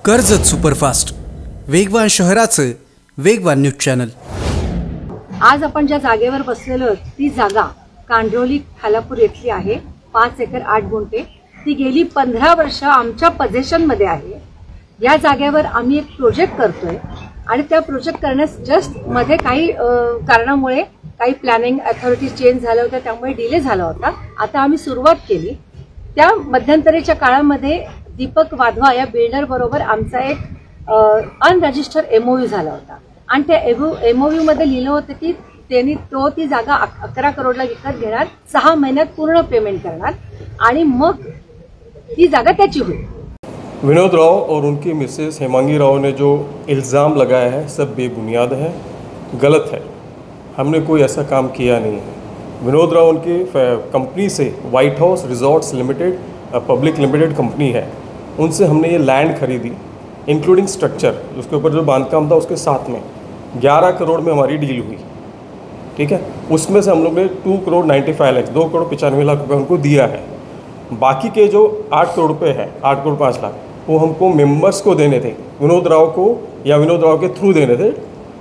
Karjat superfast, वेगवान शहराचं वेगवान न्यूज चॅनल। आज आपण ज्या जागेवर बसलेलो आहोत ती जागा कांड्रोली खालापूर येथली आहे। 5 एकर 8 गुंठे। ती गेली 15 वर्ष आमच्या पोझिशन मध्ये आहे। या जागेवर आम्ही एक प्रोजेक्ट करतोय आणि त्या प्रोजेक्ट करण्यास जस्ट मध्ये काही कारणामुळे काही प्लॅनिंग अथॉरिटी चेंज झाल्या होत्या, त्यामुळे डिले झाला होता। आता आम्ही सुरुवात केली। त्या मध्यंतरीच्या काळामध्ये दीपक वाधवा या बिल्डर बरोबर आमचा एक अनरजिस्टर्ड एमओयू झाला होता आणि त्या एमओयू मध्ये लिहिलं होतं की त्यांनी ती जागा 11 करोडला विकत घेणार, 6 महिन्यात पूर्ण पेमेंट करणार आणि मग ती जागा त्याची होईल। विनोद राव और उनकी मिसेस हेमांगी राव ने जो इल्ज़ाम लगाया है सब बेबुनियाद है, गलत है। हमने कोई ऐसा काम किया नहीं है। विनोद राव उनकी कंपनी से white house resorts limited public limited company है, उनसे हमने ये लैंड खरीदी इंक्लूडिंग स्ट्रक्चर, उसके ऊपर जो बांधकाम था उसके साथ में 11 करोड़ में हमारी डील हुई। ठीक है, उसमें से हम लोग ने 2 करोड़ 95 लाख 2 करोड़ 95 लाख रुपये उनको दिया है। बाकी के जो 8 करोड़ रुपये है, 8 करोड़ 5 लाख, वो हमको मेंबर्स को देने थे, विनोद राव को या विनोद राव के थ्रू देने थे,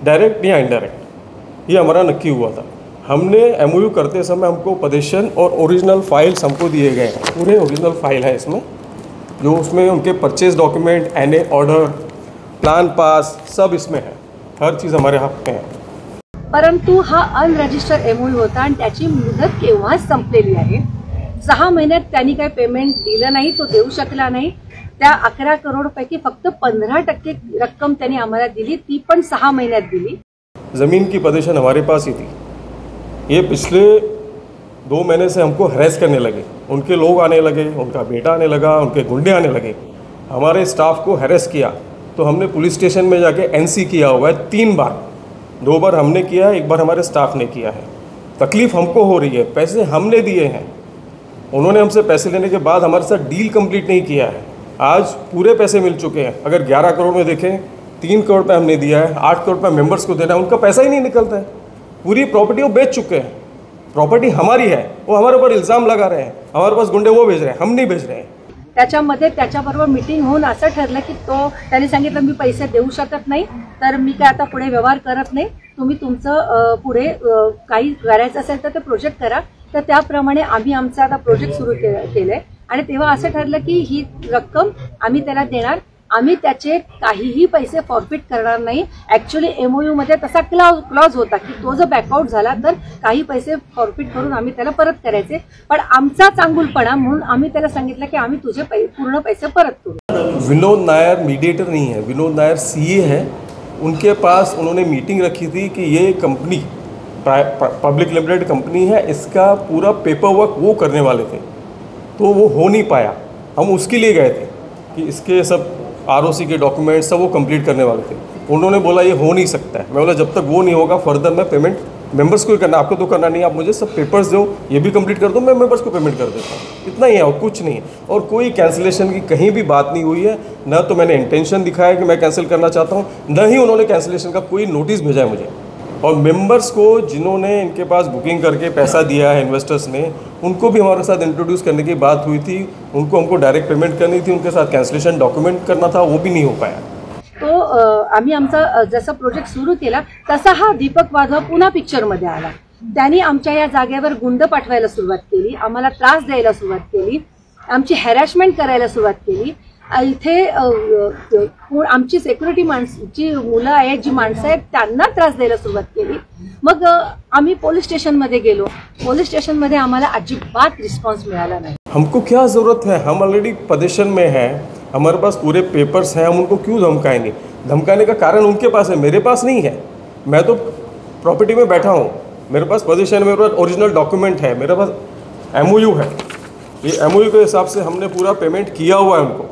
डायरेक्ट या इनडायरेक्ट। ये हमारा नक्की हुआ था। हमने एमओयू करते समय हमको पोजीशन और ओरिजिनल फाइल्स हमको दिए गए हैं, पूरे ओरिजिनल फाइल है इसमें, जो उसमें उनके purchase document, NA order, plan pass सब इसमें है, हर चीज़ हमारे हाथ में है। परंतु हा अनरजिस्टर्ड एमओयू होता आणि त्याची मुदत केव्हाच संपलेली आहे। 6 महिन्यात त्यांनी काही पेमेंट दिलं नाही, तो देऊ शकला नाही। त्या 11 करोड पैकी फक्त 15% रक्कम त्यांनी आम्हाला दिली, ती पण 6 महिन्यात दिली। ज़मीन की पोजीशन हमारे पास ही थी। ये पिछले 2 महीने से हमको हरेस करने लगे, उनके लोग आने लगे, उनका बेटा आने लगा, उनके गुंडे आने लगे, हमारे स्टाफ को हरेस किया। तो हमने पुलिस स्टेशन में जाके एनसी किया हुआ है 3 बार, 2 बार हमने किया है, 1 बार हमारे स्टाफ ने किया है। तकलीफ़ हमको हो रही है, पैसे हमने दिए हैं, उन्होंने हमसे पैसे लेने के बाद हमारे साथ डील कंप्लीट नहीं किया है। आज पूरे पैसे मिल चुके हैं। अगर 11 करोड़ में देखें, 3 करोड़ रुपये हमने दिया है, 8 करोड़ रुपये मेंबर्स को देना है, उनका पैसा ही नहीं निकलता है। पूरी प्रॉपर्टी वो बेच चुके हैं, प्रॉपर्टी हमारी है, वो हमारे ऊपर इल्ज़ाम लगा रहे हैं, हमारे पास गुंडे वो भेज रहे हैं, हम नहीं भेज रहे हैं। त्याच्यामध्ये त्याच्याबरोबर मीटिंग होऊन असं ठरलं की त्यांनी सांगितलं मी पैसे देऊ शकत नाही, तर मी काय आता पुढे व्यवहार करत नाही, तुम्ही तुमचं पुढे काही करायचं असेल तर ते प्रोजेक्ट करा। तर त्याप्रमाणे आम्ही आमचा आता प्रोजेक्ट सुरू केलंय आणि तेव्हा असं ठरलं की ही रक्कम आम्ही त्याला देणार, आम्ही त्याचे काहीही पैसे फॉरफिट करणार नाही। ऍक्च्युअली एमओयू मध्ये तसा क्लॉज होता की तो जर बॅकआउट झाला तर काही पैसे फॉरफिट करून आम्ही त्याला परत करायचे, पण आमचा चांगुलपणा म्हणून आम्ही त्याला सांगितलं की आम्ही तुझे पूर्ण पैसे परत करू। विनोद नायर मीडिएटर नहीं है, विनोद नायर सीए है। उनके पास उन्होंने मीटिंग रखी थी कि ये कंपनी पब्लिक लिमिटेड कंपनी है, इसका पूरा पेपर वर्क वो करने वाले थे, तो वो हो नहीं पाया। हम उसके लिए गए थे कि इसके सब आरओसी के डॉक्यूमेंट सब वो कंप्लीट करने वाले थे। उन्होंने बोला ये हो नहीं सकता है। मैं बोला जब तक वो नहीं होगा फर्दर मैं पेमेंट मेंबर्स को ही करना, आपको तो करना नहीं, आप मुझे सब पेपर्स दो, ये भी कंप्लीट कर दो, मैं मेंबर्स को पेमेंट कर देता हूँ। इतना ही है और कुछ नहीं है। और कोई कैंसिलेशन की कहीं भी बात नहीं हुई है, ना तो मैंने इंटेंशन दिखाया कि मैं कैंसिल करना चाहता हूँ, न ही उन्होंने कैंसिलेशन का कोई नोटिस भेजा है मुझे। और मेंबर्स को जिन्होंने इनके पास बुकिंग करके पैसा दिया है इन्वेस्टर्स ने, उनको भी हमारे साथ इंट्रोड्यूस करने की बात हुई थी, उनको हमको डायरेक्ट पेमेंट करनी थी, उनके साथ कैंसिलेशन डॉक्यूमेंट करना था, वो भी नहीं हो पाया। तो आम्ही आमचा जसा प्रोजेक्ट सुरू केला तसा हा दीपक वाधवा पुन्हा पिक्चरमध्ये आला। त्यांनी आमच्या या जागेवर गुंड पाठवायला सुरुवात केली, आम्हाला त्रास द्यायला सुरुवात केली, आमची हॅरॅसमेंट करायला सुरुवात केली। इथे आमची सिक्युरिटी जी मुलं आहेत, जी माणसं आहेत, त्यांना त्रास द्यायला सुरुवात केली। मग आम्ही पोलीस स्टेशनमध्ये गेलो, पोलीस स्टेशनमध्ये आम्हाला अजिबात रिस्पॉन्स मिळाला नाही। हमको क्या ज़रूरत है, हम ऑलरेडी पोजीशन में हैं, हमारे पास पूरे पेपर्स हैं, हम उनको क्यों धमकाएंगे? धमकाने का कारण उनके पास है, मेरे पास नहीं है। मैं तो प्रॉपर्टी में बैठा हूँ, मेरे पास पोजीशन, मेरे पास ओरिजिनल डॉक्यूमेंट है, मेरे पास एमओयू है। ये एमओयू के हिसाब से हमने पूरा पेमेंट किया हुआ है, उनको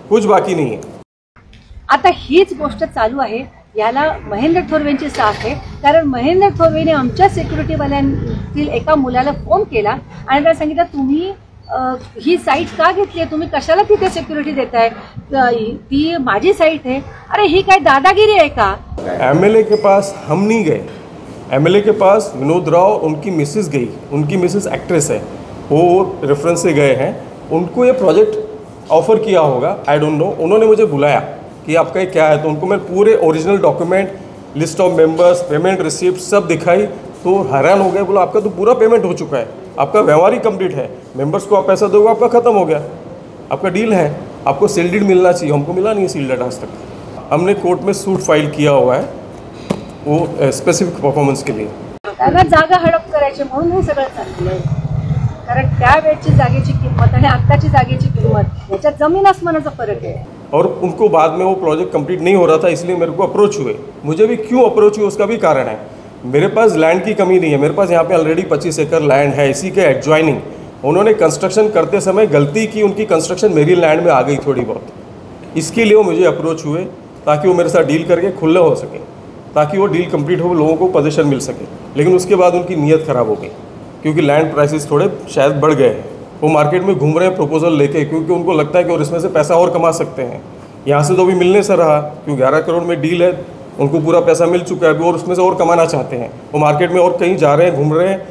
कुछ बाकी नहीं है। आता हीच गोष्ट चालू आहे, याला महेंद्र थोरवेंची साथ आहे, कारण महेंद्र थोरवेने आमच्या सिक्युरिटीवाल्यांतील एका मुलाला फोन केला आणि त्याला सांगितलं तुम्ही ही साईट का घेतली आहे, तुम्ही कशाला तिथे सिक्युरिटी देताय, ती माझी साईट है। अरे ही काय दादागिरी है का? एमएलए के पास हम नहीं गए, एमएलए के पास विनोद राव उनकी मिसेस गई, उनकी मिसेस एक्ट्रेस है, वो रेफरेंस से गए हैं, उनको ये प्रोजेक्ट ऑफ़र किया होगा, आई डोंट नो। उन्होंने मुझे बुलाया कि आपका ये क्या है, तो उनको मैं पूरे original document, list of members, payment receipt सब दिखाई, तो हैरान हो गया। बोला आपका तो पूरा पेमेंट हो चुका है, आपका व्यवहार ही कंप्लीट है, मेंबर्स को आप पैसा दोगे आपका ख़त्म हो गया, आपका डील है, आपको सील डीड मिलना चाहिए, हमको मिला नहीं है सील डीड आज तक। हमने कोर्ट में सूट फाइल किया हुआ है वो स्पेसिफिक परफॉर्मन्स के लिए। त्यांना जागा हडप करायची म्हणून हे सगळं चाललंय, कारण त्यावेळची जागेची किंमत आणि आत्ताची जागेची किंमत याच्यात जमीन आसमानाचा फरक आहे। और उनको बाद में वो प्रोजेक्ट कंप्लीट नहीं हो रहा था, इसलिए मेरे को अप्रोच हुए। मुझे भी क्यों अप्रोच हुए उसका भी कारण है, मेरे पास लैंड की कमी नहीं है, मेरे पास यहाँ पे ऑलरेडी 25 एकड़ लैंड है, इसी के एडजॉइनिंग उन्होंने कंस्ट्रक्शन करते समय गलती की, उनकी कंस्ट्रक्शन मेरी लैंड में आ गई थोड़ी बहुत, इसके लिए वो मुझे अप्रोच हुए ताकि वो मेरे साथ डील करके खुले हो सके, ताकि वो डील कंप्लीट हो, लोगों को पोजीशन मिल सके। लेकिन उसके बाद उनकी नीयत ख़राब हो गई, क्योंकि लैंड प्राइसेस थोड़े शायद बढ़ गए हैं। वो मार्केट में घूम रहे हैं प्रपोजल लेके, क्योंकि उनको लगता है कि और इसमें से पैसा और कमा सकते हैं। यहाँ से तो अभी मिलने से रहा, क्योंकि 11 करोड़ में डील है, उनको पूरा पैसा मिल चुका है अभी, और उसमें से और कमाना चाहते हैं। वो मार्केट में और कहीं जा रहे हैं, घूम रहे हैं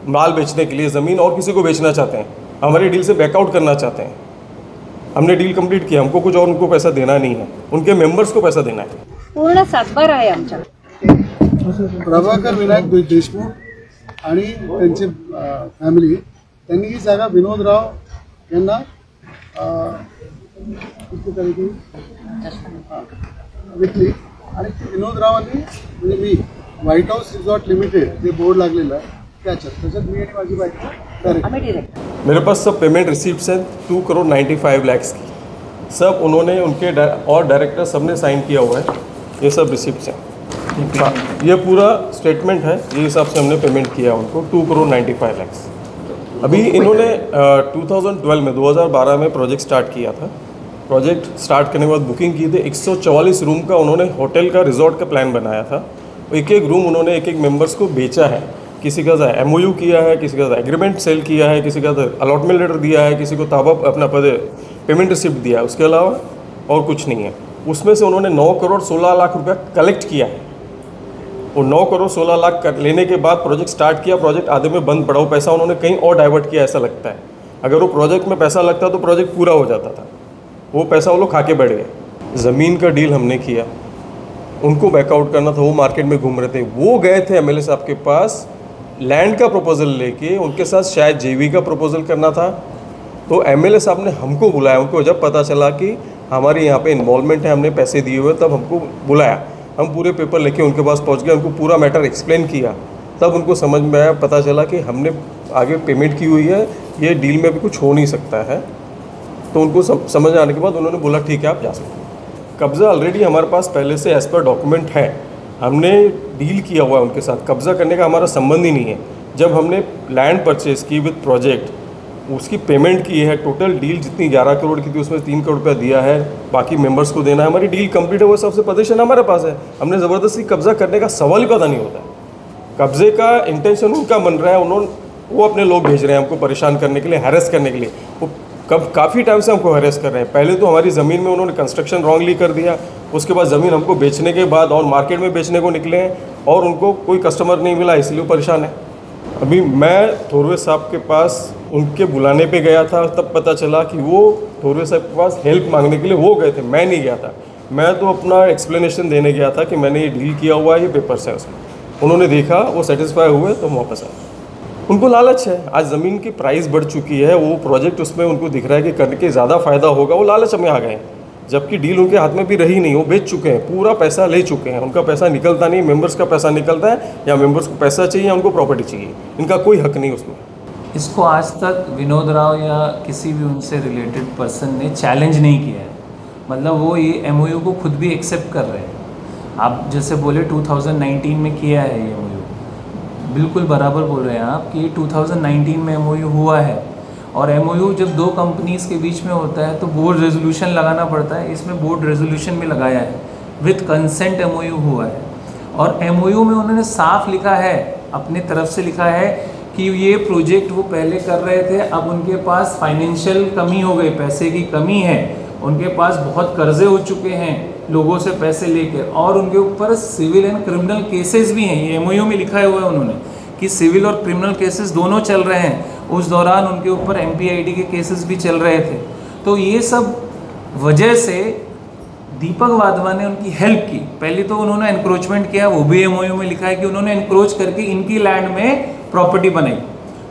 माल बेचने के लिए, ज़मीन और किसी को बेचना चाहते हैं, हमारी डील से बैकआउट करना चाहते हैं। हमने डील कंप्लीट किया, हमको कुछ और उनको पैसा देना नहीं है, उनके मेंबर्स को पैसा देना है। पूर्ण सातबार आहे आमच्या। प्रभाकर विनायक देशमुख आणि त्यांची फॅमिली त्यांनी ही जागा विनोदराव यांना विकली, आणि विनोदरावांनी म्हणजे मी व्हाईट हाऊस रिसॉर्ट लिमिटेड जे बोर्ड लागलेलं आहे त्याच्यात मी आणि माझी बायको मेरे पास सब पेमेंट रिसिप्ट्स हैं 2 करोड़ 95 लाख की, सब उन्होंने उनके और डायरेक्टर सब ने साइन किया हुआ है, ये सब रिसिप्ट्स हैं। ये पूरा स्टेटमेंट है, ये हिसाब से हमने पेमेंट किया उनको 2 करोड़ 95 लाख। अभी इन्होंने 2012 में प्रोजेक्ट स्टार्ट किया था। प्रोजेक्ट स्टार्ट करने के बाद बुकिंग की थी, 144 रूम का उन्होंने होटल का रिजॉर्ट का प्लान बनाया था। एक एक रूम उन्होंने एक एक मेंबर्स को बेचा है, किसी का MOU किया है, किसी का एग्रीमेंट सेल किया है, किसी का अलॉटमेंट लेटर दिया है, किसी को ताबा अपना पेमेंट रिसिप्ट दिया है, उसके अलावा और कुछ नहीं है। उसमें से उन्होंने 9 करोड़ 16 लाख रुपया कलेक्ट किया है। वो 9 करोड़ 16 लाख लेने के बाद प्रोजेक्ट स्टार्ट किया, प्रोजेक्ट आधे में बंद पड़ा, वो पैसा उन्होंने कहीं और डाइवर्ट किया ऐसा लगता है। अगर वो प्रोजेक्ट में पैसा लगता तो प्रोजेक्ट पूरा हो जाता था, वो पैसा वो लोग खा के बैठ गए। ज़मीन का डील हमने किया, उनको बैकआउट करना था, वो मार्केट में घूम रहे थे, वो गए थे MLA साहब के पास लैंड का प्रपोजल लेके, उनके साथ शायद JV का प्रपोजल करना था। तो MLA साहब ने हमको बुलाया, उनको जब पता चला कि हमारे यहाँ पे इन्वॉल्वमेंट है, हमने पैसे दिए हुए, तब हमको बुलाया। हम पूरे पेपर लेके उनके पास पहुँच गए, उनको पूरा मैटर एक्सप्लेन किया, तब उनको समझ में आया, पता चला कि हमने आगे पेमेंट की हुई है, ये डील में भी कुछ हो नहीं सकता है। तो उनको समझ आने के बाद उन्होंने बोला ठीक है आप जा सकते हैं। कब्ज़ा ऑलरेडी हमारे पास पहले से एज़ पर डॉक्यूमेंट है, हमने डील किया हुआ है उनके साथ, कब्ज़ा करने का हमारा संबंध ही नहीं है। जब हमने लैंड परचेज़ की विद प्रोजेक्ट, उसकी पेमेंट की है, टोटल डील जितनी 11 करोड़ की थी उसमें 3 करोड़ रुपया दिया है, बाकी मेंबर्स को देना है, हमारी डील कंप्लीट है, वो सबसे पोजीशन हमारे पास है। हमने ज़बरदस्ती कब्ज़ा करने का सवाल ही पता नहीं होता है। कब्ज़े का इंटेंशन उनका बन रहा है, वो अपने लोग भेज रहे हैं हमको परेशान करने के लिए, हैरेस करने के लिए। वो काफ़ी टाइम से हमको हैरेस कर रहे हैं। पहले तो हमारी ज़मीन में उन्होंने कंस्ट्रक्शन रॉन्गली कर दिया, उसके बाद ज़मीन हमको बेचने के बाद और मार्केट में बेचने को निकले हैं, और उनको कोई कस्टमर नहीं मिला, इसलिए वो परेशान है। अभी मैं थोरवे साहब के पास उनके बुलाने पे गया था, तब पता चला कि वो थोरवे साहब के पास हेल्प मांगने के लिए वो गए थे, मैं नहीं गया था। मैं तो अपना एक्सप्लेनेशन देने गया था कि मैंने ये डील किया हुआ है, ये पेपर्स है उसमें। उन्होंने देखा, वो सेटिस्फाई हुए, तो वापस आए। उनको लालच है, आज ज़मीन की प्राइस बढ़ चुकी है, वो प्रोजेक्ट उसमें उनको दिख रहा है कि करने के ज़्यादा फ़ायदा होगा, वो लालच में आ गए हैं। जबकि डील उनके हाथ में भी रही नहीं, वो बेच चुके हैं, पूरा पैसा ले चुके हैं, उनका पैसा निकलता नहीं, मेंबर्स का पैसा निकलता है, या मेंबर्स को पैसा चाहिए या उनको प्रॉपर्टी चाहिए, इनका कोई हक नहीं उसमें। इसको आज तक विनोद राव या किसी भी उनसे रिलेटेड पर्सन ने चैलेंज नहीं किया है, मतलब वो ये MOU को खुद भी एक्सेप्ट कर रहे हैं। आप जैसे बोले 2019 में किया है ये MOU, बिल्कुल बराबर बोल रहे हैं आप कि 2019 में MOU हुआ है, और MOU जब दो कंपनीज़ के बीच में होता है तो बोर्ड रेजोल्यूशन लगाना पड़ता है, इसमें बोर्ड रेजोल्यूशन भी लगाया है, विथ कंसेंट MOU हुआ है। और MOU में उन्होंने साफ लिखा है, अपने तरफ से लिखा है कि ये प्रोजेक्ट वो पहले कर रहे थे, अब उनके पास फाइनेंशियल कमी हो गई, पैसे की कमी है, उनके पास बहुत कर्जे हो चुके हैं लोगों से पैसे लेकर, और उनके ऊपर सिविल एंड क्रिमिनल केसेस भी हैं। ये MOU में लिखा हुआ है उन्होंने कि सिविल और क्रिमिनल केसेस दोनों चल रहे हैं। उस दौरान उनके ऊपर MPID के केसेस भी चल रहे थे। तो ये सब वजह से दीपक वाधवा ने उनकी हेल्प की। पहले तो उन्होंने एनक्रोचमेंट किया, वो भी एमओयू में लिखा है कि उन्होंने एनक्रोच करके इनकी लैंड में प्रॉपर्टी बनाई।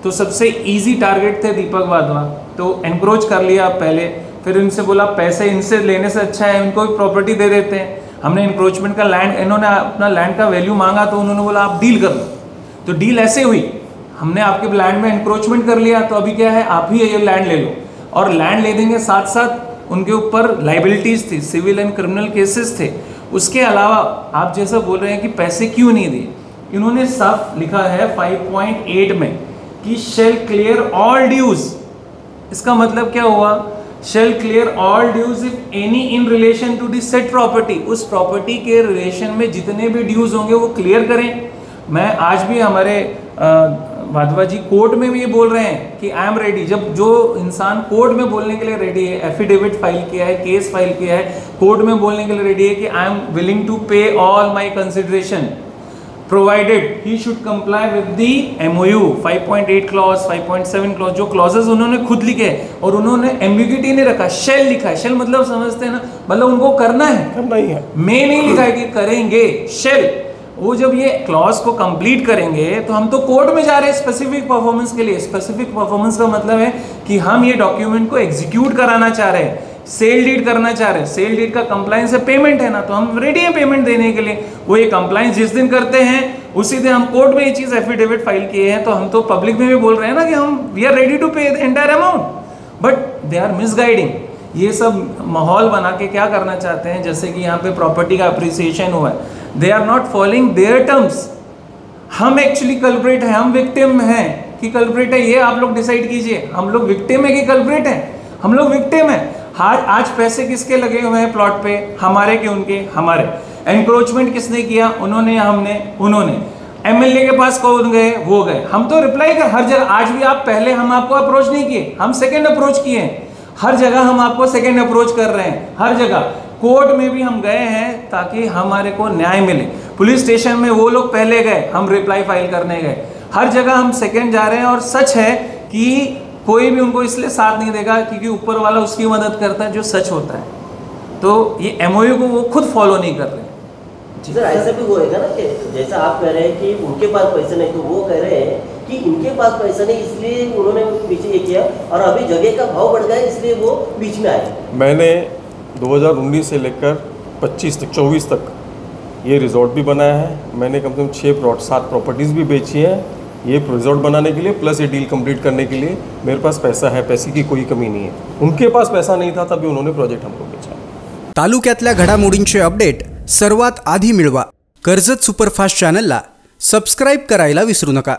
तो सबसे इजी टारगेट थे दीपक वाधवा, तो एनक्रोच कर लिया पहले, फिर इनसे बोला पैसे इनसे लेने से अच्छा है इनको प्रॉपर्टी दे देते हैं। हमने एनक्रोचमेंट का लैंड, इन्होंने अपना लैंड का वैल्यू मांगा तो उन्होंने बोला आप डील कर लो। तो डील ऐसे हुई, हमने आपके लैंड में एनक्रोचमेंट कर लिया, तो अभी क्या है आप ही ये लैंड ले लो। और लैंड ले देंगे, साथ साथ उनके ऊपर लाइबिलिटीज थी, सिविल एंड क्रिमिनल केसेस थे। उसके अलावा आप जैसा बोल रहे हैं कि पैसे क्यों नहीं दिए, इन्होंने साफ लिखा है 5.8 में कि शेल क्लियर ऑल ड्यूज। इसका मतलब क्या हुआ, shall clear all dues if any in relation to the set property. उस प्रॉपर्टी के रिलेशन में जितने भी ड्यूज होंगे वो क्लियर करें। मैं आज भी हमारे वाधवा जी कोर्ट में भी ये बोल रहे हैं कि आई एम रेडी। जब जो इंसान कोर्ट में बोलने के लिए रेडी है, एफिडेविट फाइल किया है, केस फाइल किया है, कोर्ट में बोलने के लिए रेडी है कि आई एम विलिंग टू पे all my consideration provided he should comply with the MOU 5.8 clause 5.7 clause, जो क्लॉजेस उन्होंने खुद लिखे हैं और उन्होंने एम्बिग्यूटी नहीं रखा, शेल लिखा है। शेल मतलब समझते हैं ना, मतलब उनको करना है, मैं नहीं लिखा है कि करेंगे, शेल। वो जब ये क्लॉज को कंप्लीट करेंगे तो हम तो कोर्ट में जा रहे हैं स्पेसिफिक परफॉर्मेंस के लिए। स्पेसिफिक परफॉर्मेंस का मतलब है कि हम ये डॉक्यूमेंट को एग्जीक्यूट कराना चाह रहे हैं, सेल डीड करना चाह रहे हैं। सेल डीड का कंप्लायंस है पेमेंट है ना, तो हम रेडी हैं पेमेंट देने के लिए। वो ये कंप्लायंस जिस दिन करते हैं उसी दिन हम कोर्ट में ये चीज एफिडेविट फाइल किए हैं, तो हम तो पब्लिक में भी बोल रहे हैं ना कि हम we are ready to pay the entire amount, but they are misguiding. ये सब माहौल बना के क्या करना चाहते हैं, जैसे कि यहाँ पे प्रॉपर्टी का अप्रिसिएशन हुआ है, they are not following their terms. हम एक्चुअली कल्प्रेट है, हम विक्टिम हैं कि कल्प्रेट है, ये आप लोग डिसाइड कीजिए। हम लोग विक्टिम है कि कल्प्रेट है? हम लोग विक्टिम है। आज पैसे किसके लगे हुए हैं प्लॉट पे, हमारे कि उनके? हमारे। एनक्रोचमेंट किसने किया, उन्होंने या हमने? उन्होंने। एमएलए के पास कौन गए, वो गए। हम तो रिप्लाई कर हर जगह, आज भी आप पहले हम आपको अप्रोच नहीं किए, हम सेकंड अप्रोच किए हैं। हर जगह हम आपको सेकंड अप्रोच कर रहे हैं, हर जगह। कोर्ट में भी हम गए हैं ताकि हमारे को न्याय मिले। पुलिस स्टेशन में वो लोग पहले गए, हम रिप्लाई फाइल करने गए। हर जगह हम सेकंड जा रहे हैं। और सच है कि कोई भी उनको इसलिए साथ नहीं देगा क्योंकि ऊपर वाला उसकी मदद करता है, जो सच होता है। तो ये एमओयू को वो खुद फॉलो नहीं कर रहे। सर ऐसा भी होएगा ना कि जैसा आप कह रहे हैं कि उनके पास पैसे नहीं, तो वो कह रहे हैं कि इनके पास पैसा नहीं इसलिए उन्होंने पीछे ये किया, और अभी जगह का भाव बढ़ गया इसलिए वो बीच में आए। मैंने 2019 से लेकर 25 तक 24 तक ये रिजॉर्ट भी बनाया है। मैंने कम से कम 7 प्रॉपर्टीज़ भी बेची हैं ये रिजॉर्ट बनाने के लिए, प्लस ये डील कंप्लीट करने के लिए। मेरे पास पैसा है, पैसे की कोई कमी नहीं है। उनके पास पैसा नहीं था तभी उन्होंने प्रोजेक्ट हमको बेचा। तालुक्यातल्या घडामोडींचे अपडेट सर्वात आधी मिळवा कर्जत सुपरफास्ट चॅनलला सबस्क्राईब करायला विसरू नका।